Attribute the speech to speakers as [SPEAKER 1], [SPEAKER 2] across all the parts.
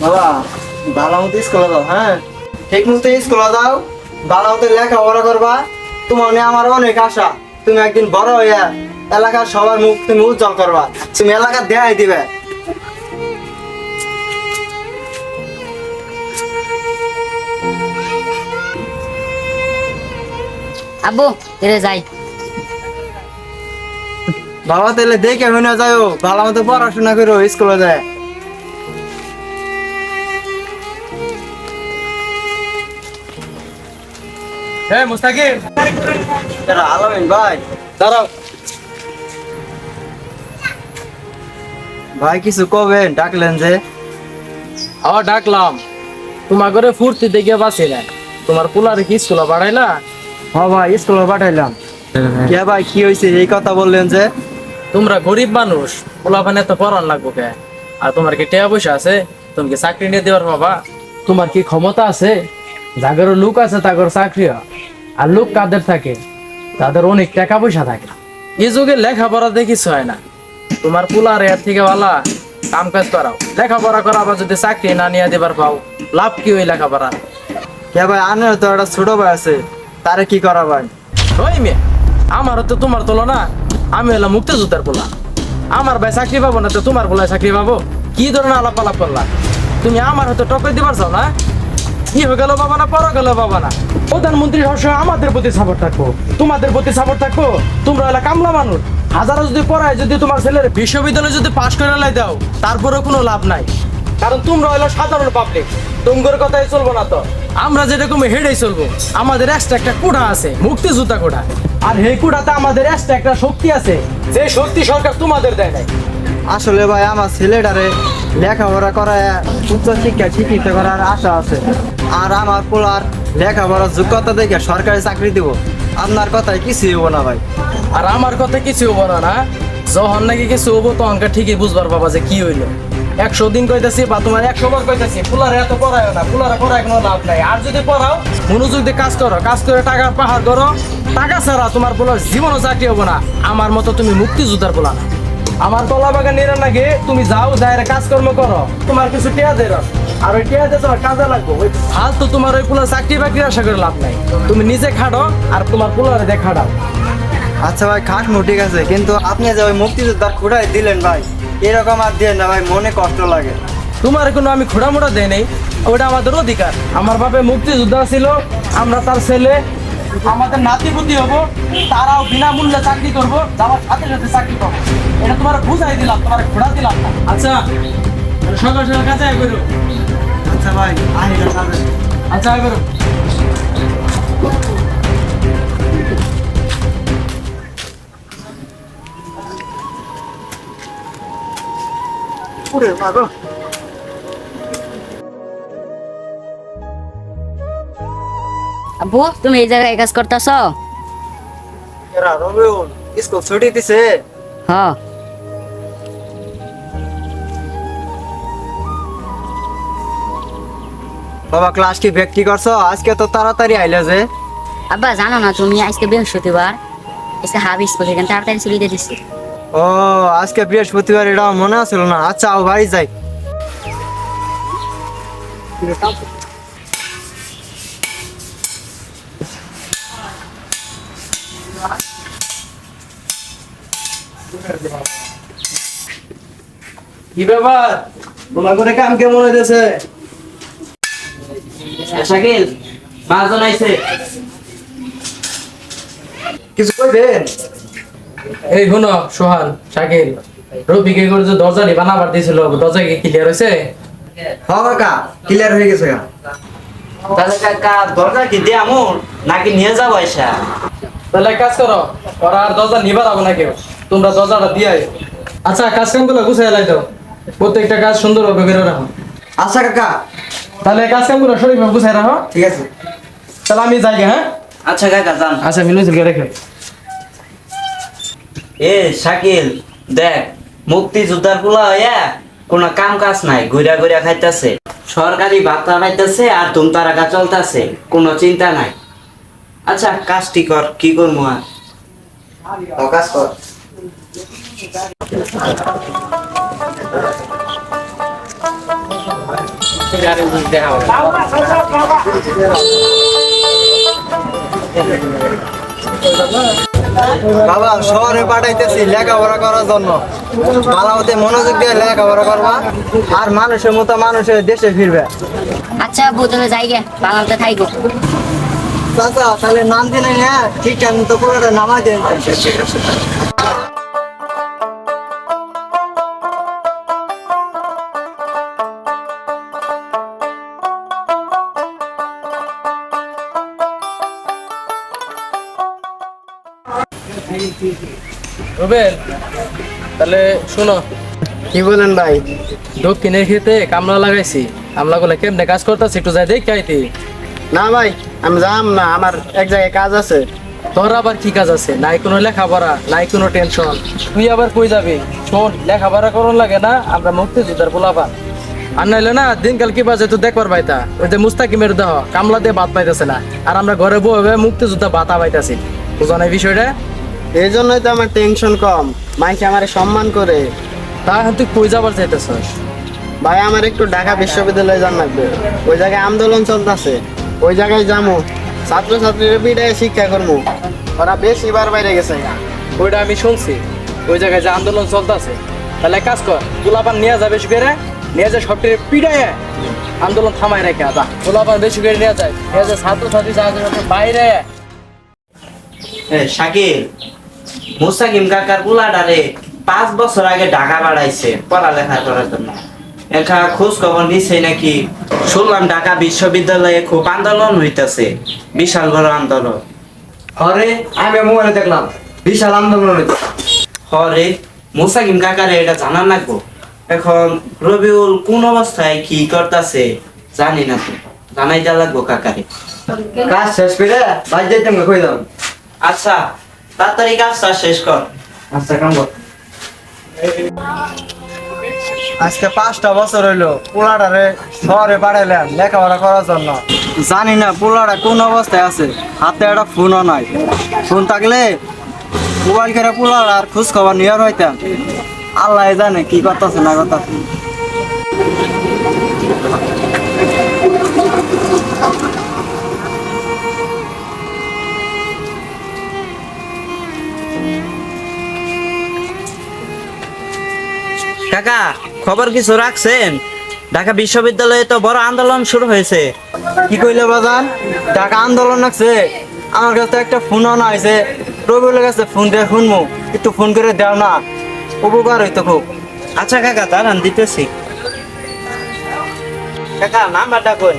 [SPEAKER 1] বাবা ভালো মতো স্কুলে যাও, হ্যাঁ ঠিক মতো স্কুলে যাও, ভালো মতো লেখাপড়া করবা। তোমার নিয়ে আমার অনেক আশা, তুমি একদিন বড় হইয়া এলাকার সবার মুখ তুমি উজ্জ্বল করবা, তুমি এলাকা দেখাই দিবে।
[SPEAKER 2] আব্বু এরে যাই।
[SPEAKER 1] বাবা তাহলে দেখে হয়ে না যাও, ভালো মতো পড়াশোনা করো স্কুলে যায়।
[SPEAKER 3] হ্যাঁ মুস্তাকিম,
[SPEAKER 1] আলামিন ভাই
[SPEAKER 3] দাঁড়াও।
[SPEAKER 1] ভাই কিছু কবেন, ডাকলেন যে?
[SPEAKER 3] ডাকলাম, তোমার ঘরে ফুর্তি দেখে বাঁচি না। তোমার পোলারে কি স্কুলে বাড়াইলা?
[SPEAKER 1] হ্যাঁ ভাই স্কুলে পাঠাইলাম। কে ভাই কি হয়েছে এই কথা বললেন যে?
[SPEAKER 3] তোমরা গরিব মানুষ, পোলাপানে তো পড়ান লাগবো কে? আর তোমার কি টাকা পয়সা আছে? তুমি কি চাকরি নিয়ে দেওয়ার বাবা? তোমার কি ক্ষমতা আছে? যাদের লোক আছে তাদের চাকরি হয়। আর লোক কাদের থাকে? তাদের অনেক টাকা পয়সা থাকে। এই যুগে লেখাপড়া দেখিস হয় না। তোমার পোলার এর থেকে ভালো কাম কাজ করাও, লেখাপড়া করা, আবার যদি চাকরি না নিয়ে দেবার পাও, লাভ কি ওই লেখাপড়া?
[SPEAKER 1] কে ভাই আনের তো একটা ছোট ভাই আছে, তারে কি করা ভাই?
[SPEAKER 3] ওই মেয়ে, আমারও তো তোমার তুলনা। আমি হলাম মুক্তিযোদ্ধার পোলা। আমার ভাই চাকরি পাবো না তো তোমার পোলায় চাকরি পাবো? কি ধরনের আলাপ আলাপ করলা? তুমি আমার হয়তো টপে দিবার চাও না? কি হয়ে গেল বাবা না, পড়া গেল বাবা না? প্রধানমন্ত্রী সবসময় আমাদের প্রতি সাপোর্ট থাকবো, তোমাদের প্রতি সাপোর্ট থাকবো। তোমরা হলে কামলা মানুষ, হাজারো যদি পড়ায়, যদি তোমার ছেলের বিশ্ববিদ্যালয়ে যদি পাশ করে লাই দাও, তারপরেও কোনো লাভ নাই। কারণ তোমরা হলো সাধারণ পাবলিক, তোমার কথাই চলবো না তো। আমরা যেরকম হেডেই চলবো। আমাদের এক্সট্রা একটা কোটা আছে, মুক্তিযোদ্ধা কোটা। আর এই কোটাতে আমাদের এক্সট্রা একটা শক্তি আছে, যে শক্তি সরকার তোমাদের দেয় নাই।
[SPEAKER 1] আসলে ভাই আমার ছেলেটারে লেখাপড়া করায় উচ্চ শিক্ষা শিক্ষিত করার আশা আছে, আর আমার পোলার লেখাপড়ার যোগ্যতা দেখে সরকারি চাকরি দিব। আপনার কথায় কিছুই হবো না ভাই।
[SPEAKER 3] আর আমার কথা কিছু হবো না না, যখন নাকি কিছু হবো তখন ঠিকই বুঝবার বাবা যে কি হইলো। 100 দিন কইতাছি বা তোমার 100 বার কইতাছি, পোলারে এত পড়ায় না, পোলারে পড়ায় কোনো লাভ নাই। আর যদি পড়াও, মনোযোগ দিয়ে কাজ করো, কাজ করে টাকার পাহাড় করো। টাকা ছাড়া তোমার পোলার জীবনও চাকরি হবো না। আমার মতো তুমি মুক্তিযোদ্ধার পোলা না। আমার তলা বাগান নিয়ে নাকি তুমি যাও, যাই কাজকর্ম করো, তোমার কিছু টেয়া দে, আর ওই টেয়া দিয়ে তোমার কাজে লাগবো। ওই ফালতু তোমার ওই পোলা চাকরি বাকরি আশা করে লাভ নাই। তুমি নিজে খাটো আর তোমার পোলারে দিয়ে খাটাও।
[SPEAKER 1] আচ্ছা ভাই খাটমু ঠিক আছে, কিন্তু আপনি যে ওই মুক্তিযোদ্ধার খুঁড়াই দিলেন ভাই, এরকম আর দিয়ে না ভাই, মনে কষ্ট লাগে।
[SPEAKER 3] তোমার কোনো আমি খোঁড়ামোড়া দেয় নেই, ওটা আমাদের অধিকার। আমার বাপে মুক্তিযোদ্ধা ছিল, আমরা তার ছেলে, আমাদের নাতিপুতি হবো, তারাও বিনামূল্যে চাকরি করবো, যাওয়ার সাথে সাথে চাকরি করবো। এটা তোমার বুঝাই দিলাম, তোমার খোঁড়া দিলাম না। আচ্ছা সকাল সকাল কাজে আয় করো।
[SPEAKER 1] আচ্ছা ভাই আহিলা কাজে।
[SPEAKER 3] আচ্ছা আয় করো।
[SPEAKER 1] ওরে বাবা,
[SPEAKER 2] আব্বু তুমি এই জায়গায় কাজ করতেছ?
[SPEAKER 1] এরা রবিউল স্কুল ছুটি দিছে।
[SPEAKER 2] হ্যাঁ।
[SPEAKER 1] বাবা ক্লাস কি ব্যাক কি করছো? আজকে তো তাড়াতাড়ি আইলে যে।
[SPEAKER 2] আব্বা জানো না তুমি, আজকে বৃহস্পতিবার, আজকে হাফ স্কুল থেকে তাড়াতাড়ি চলে দিয়ে দিচ্ছি।
[SPEAKER 1] ও আজকে বৃহস্পতিবার, এটা আমার মনে আছিল না। আচ্ছা ও বাড়ি যাই।
[SPEAKER 3] কি ব্যাপার, তোমার করে কাম কেমন হইতেছে? শাকিল মাজন আইছে,
[SPEAKER 1] কিছু কইবেন?
[SPEAKER 3] এই শুনো সোহান, শাকিল, রফিকে করে যে দরজাটি বানাবার দিয়েছিল, দরজা কি ক্লিয়ার হয়েছে?
[SPEAKER 1] হ্যাঁ কাকা ক্লিয়ার হয়ে গেছে।
[SPEAKER 4] তাহলে কাকা দরজা কি দিয়ে আমুন নাকি নিয়ে যাবো আইসা?
[SPEAKER 3] তাহলে এক কাজ করো, ওরা আর দরজা নিবার হবে না কেউ, তোমরা দরজাটা দিয়ে আইও। আচ্ছা কাজ কাম গুলো গুছাই লাই দাও, প্রত্যেকটা কাজ সুন্দর ভাবে করে রাখো।
[SPEAKER 1] আচ্ছা কাকা
[SPEAKER 3] তাহলে কাজ কাম গুলো সঠিক ভাবে গুছাই রাখো।
[SPEAKER 1] ঠিক আছে।
[SPEAKER 3] তাহলে আমি যাই গে, হ্যাঁ?
[SPEAKER 4] আচ্ছা কাকা যান।
[SPEAKER 3] আচ্ছা মিলুছিল রেখে।
[SPEAKER 4] এ শাকিল দেখ, মুক্তিযোদ্ধার পোলা হইয়া কোনো কাম কাজ নাই, ঘুরা ঘুরা খাইতেছে, সরকারি ভাতা পাইতেছে আর তুম তারাকা চলতেছে, কোনো চিন্তা নাই। আচ্ছা কাজটি কর, কি করবো আর?
[SPEAKER 1] কাজ কর।
[SPEAKER 3] দেখা হবে।
[SPEAKER 1] বাবা শহরে পাঠাইতেছি লেখাপড়া করার জন্য, ভালো মতো মনোযোগ দিয়ে লেখাপড়া করবা, আর মানুষের মতো মানুষের দেশে ফিরবে।
[SPEAKER 2] আচ্ছা বোতলে যাই গে বাংলাতে থাইগো।
[SPEAKER 1] চাচা তাহলে নাম দিনে হ্যাঁ ঠিক টাইম তো পুরোটা নামাই দেন।
[SPEAKER 3] রুবেল, তাহলে শোনো,
[SPEAKER 1] কি বলেন ভাই?
[SPEAKER 3] দক্ষিণের খেতে কামলা লাগাইছি, কামলা গুলো কেমনে কাজ করতেছে একটু যাই দেখে আইতি।
[SPEAKER 1] না ভাই আমি যাম না, আমার এক জায়গায় কাজ আছে।
[SPEAKER 3] তোর আবার কি কাজ আছে? নাই কোনো লেখাপড়া, নাই কোনো টেনশন, তুই আবার কই যাবি? শোন, লেখাপড়া করন লাগে না, আমরা মুক্তিযোদ্ধার পোলাপান। আর নাইলে না দিনকাল কি বাজে তুই দেখবার পাইতা, ওই যে মুস্তাকিমের দেহ কামলা দিয়ে ভাত পাইতেছে না, আর আমরা ঘরে বসে মুক্তিযোদ্ধা ভাতা পাইতাছি। বুঝো না এই বিষয়টা?
[SPEAKER 1] এই জন্যই তো আমার টেনশন কম, মাইকে আমার সম্মান করে।
[SPEAKER 3] তা এখন তুই কই যাবার চাইতেছস?
[SPEAKER 1] ভাই আমার একটু ঢাকা বিশ্ববিদ্যালয়ে যান লাগবে, ওই জায়গায় আন্দোলন চলতেছে, ওই জায়গায় যাবো, ছাত্রছাত্রীরা পিড়ায় শিক্ষা করবো, ওরা বেশি বার বাইরে গেছে।
[SPEAKER 3] ওইটা আমি শুনছি, ওই জায়গায় যে আন্দোলন চলতেছে। তাহলে এক কাজ কর, গোলাপান নিয়ে যা বেশি করে, নিয়ে যা সবটি পিড়ায় আন্দোলন থামাই রেখে যা, গোলাপান বেশি করে নিয়ে যায়, নিয়ে যা ছাত্রছাত্রী যা বাইরে।
[SPEAKER 4] শাকিল, মুস্তাকিম কাকার পুলাডারে 5 বছর আগে ঢাকা বাড়াইছে পড়ালেখা করার জন্য। একা খোঁজ খবর নিছে নাকি, শুনলাম ঢাকা বিশ্ববিদ্যালয়ে খুব আন্দোলন হইতাছে, বিশাল বড় আন্দোলন।
[SPEAKER 1] আরে আমি মোবাইলে দেখলাম বিশাল আন্দোলন হচ্ছে।
[SPEAKER 4] হরে মুস্তাকিম কাকারে এটা জানার লাগবো। এখন রবিউল কোন অবস্থায় কি করতেছে জানি না, তো জানাই যা লাগবো কাকারে।
[SPEAKER 1] কাজ শেষ করে বাড়ি যাইতে আমাকে কইলাম।
[SPEAKER 4] আচ্ছা তাড়াতাড়ি কাজটা শেষ কর।
[SPEAKER 1] আচ্ছা কাম কর। আজকে 5টা বছর হইলো পোলাটারে শহরে পাঠাইলাম লেখাপড়া করার জন্য, জানি না পোলাটা কোন অবস্থায় আছে, হাতে একটা ফোনও নাই। ফোন থাকলে মোবাইল করে পোলাটার খোঁজ খবর নিয়ে হইতাম। আল্লাহ জানে কি করতেছে না করতেছে।
[SPEAKER 4] কাকা খবর কিছু রাখছেন? ঢাকা বিশ্ববিদ্যালয়ে তো বড় আন্দোলন শুরু হয়েছে।
[SPEAKER 1] কি কইলে বাজান, ঢাকা আন্দোলন আছে, আমার কাছে একটা ফোনও না হয়েছে। রবিউলের কাছে ফোন দিয়ে শুনবো, একটু ফোন করে দাও না, উপকার হইতো খুব।
[SPEAKER 4] আচ্ছা কাকা দাঁড়ান দিতেছি। কাকা নাম্বারটা কই?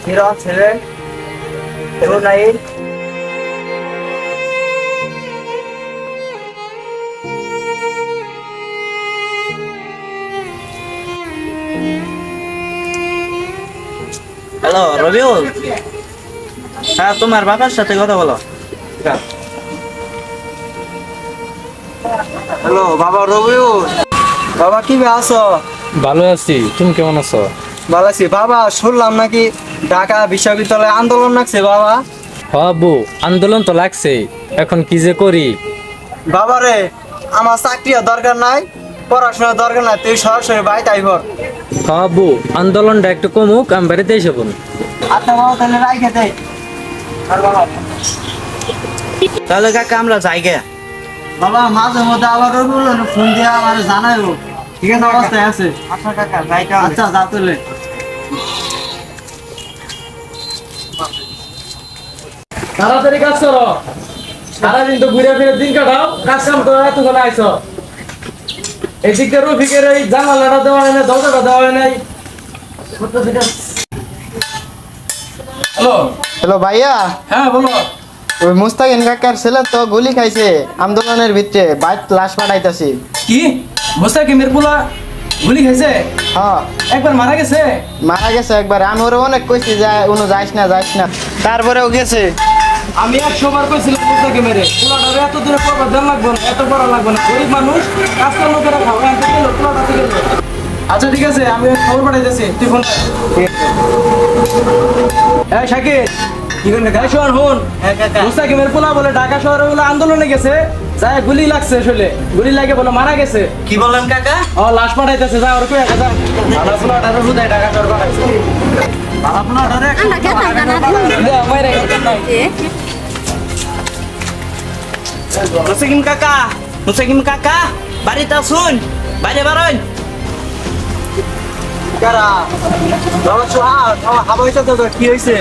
[SPEAKER 1] 0779
[SPEAKER 4] হ্যালো রবিউল, হ্যাঁ তোমার বাবার সাথে কথা বলো।
[SPEAKER 1] হ্যালো বাবা রবিউল, বাবা কি আছো?
[SPEAKER 3] ভালো আছি, তুমি কেমন আছো?
[SPEAKER 1] ভালো আছি বাবা। শুনলাম নাকি ঢাকা বিশ্ববিদ্যালয়ে আন্দোলন লাগছে বাবা।
[SPEAKER 3] বাবু আন্দোলন তো লাগছে, এখন কি যে করি?
[SPEAKER 1] বাবা রে আমার চাকরির দরকার নাই, পড়াশোনার দরকার নাই, তুই সরাসরি বাড়িতে আইব।
[SPEAKER 3] বাবু আন্দোলনটা একটু কমুক, আমি বাড়িতে এসে বলুন।
[SPEAKER 1] আচ্ছা বাবা তাহলে রাইখে দে। আর বাবা
[SPEAKER 4] তাহলে কাকা আমরা যাই গে।
[SPEAKER 1] বাবা মাঝে মধ্যে আবার রবিউল ফোন দিয়ে আমার জানাইবো ঠিক আছে অবস্থায় আছে।
[SPEAKER 4] আচ্ছা কাকা যাইতে হবে।
[SPEAKER 1] আচ্ছা যা তুলে।
[SPEAKER 3] তাড়াতাড়ি কাজ করো, সারাদিন তো ঘুরে ফিরে দিন কাটাও, কাজ কাম করে এত করে আইছো। এদিকে রফিকের এই জানালাটা দেওয়া হয় না, দরজাটা দেওয়া হয় নাই। হ্যালো,
[SPEAKER 1] হ্যালো ভাইয়া,
[SPEAKER 3] হ্যাঁ বলো।
[SPEAKER 1] ওই মুস্তাকিন কাকার ছেলে তো গুলি খাইছে আন্দোলনের ভিতরে, বাইক লাশ পাঠাইতাছি।
[SPEAKER 3] কি মুস্তাকিমের পোলা গুলি খাইছে?
[SPEAKER 1] হ্যাঁ
[SPEAKER 3] একবার মারা গেছে?
[SPEAKER 1] মারা গেছে একবার, আমি ওরা অনেক কইছি যায় উনি যাইস না যাইস না, তারপরেও গেছে।
[SPEAKER 3] আমি 100 বার কইছিলাম মুস্তাকিমের পোলাটা এত দূরে পড়বা দেন লাগবে না, এত পড়া লাগবে না, গরিব মানুষ কাজ কর্ম করে খাও, এত গেল পোলাটা থেকে গেল। আচ্ছা ঠিক আছে, আমি খবর পাঠাইতেছি, তুই ফোন কর। এই শাকির,
[SPEAKER 1] কি করে
[SPEAKER 3] এই শোন হুন
[SPEAKER 4] হ্যাঁ কাকা
[SPEAKER 3] মুস্তাকিমের পোলা বলে ঢাকা শহরে বলে আন্দোলনে গেছে যায় গুলি লাগছে শৈলে গুলি লাগে বলে মারা গেছে
[SPEAKER 4] কি বলেন কাকা
[SPEAKER 3] ও লাশ পাঠাইতেছে যা ওর কই একা যা ভালো পোলাটারে হুদায় ঢাকা শহর পাঠাইছে ভালো পোলাটারে
[SPEAKER 2] আমরা খেতাম না
[SPEAKER 4] মুস্তাকিম কাকা বাড়িতে আসুন বাইরে বারোন
[SPEAKER 1] কারা বাবা সোহাগ হাবা হইছে তো কি হইছে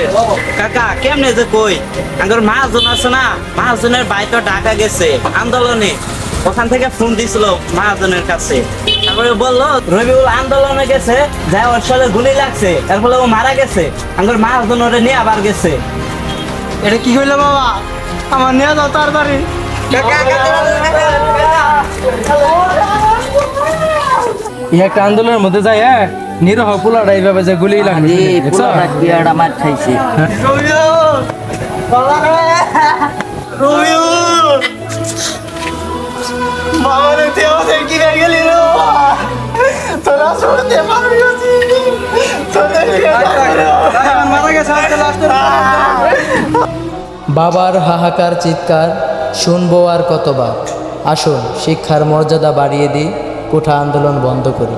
[SPEAKER 4] কাকা কেমনে যে কই আঙ্গর মহাজন আছে না মহাজনের ভাই তো ঢাকা গেছে আন্দোলনে ওখান থেকে ফোন দিছিল মহাজনের কাছে তারপরে বললো রবিউল আন্দোলনে গেছে যাই ওর সাথে গুলি লাগছে এর ফলে ও মারা গেছে আঙ্গর মহাজন ওরে নিয়ে আবার গেছে
[SPEAKER 1] এটা কি হইলো বাবা আমার নিয়ে যাও তার বাড়ি
[SPEAKER 3] এই একটা আন্দোলনের মধ্যে যায় হ্যাঁ নিরহ পোলাটা এইভাবে যে গুলি লাগবে দেখছো?
[SPEAKER 4] মার খাইছে
[SPEAKER 1] রবিউল বাবা রে রবিউল বাবা রে তুই আমাদের কি হয়ে গেলি রে বাবা? তোরা শুনতে পারবি তোদের মারা গেছে
[SPEAKER 5] বাবার হাহাকার চিৎকার শুনবো আর কতবার। আসুন শিক্ষার মর্যাদা বাড়িয়ে দিই, কোঠা আন্দোলন বন্ধ করি।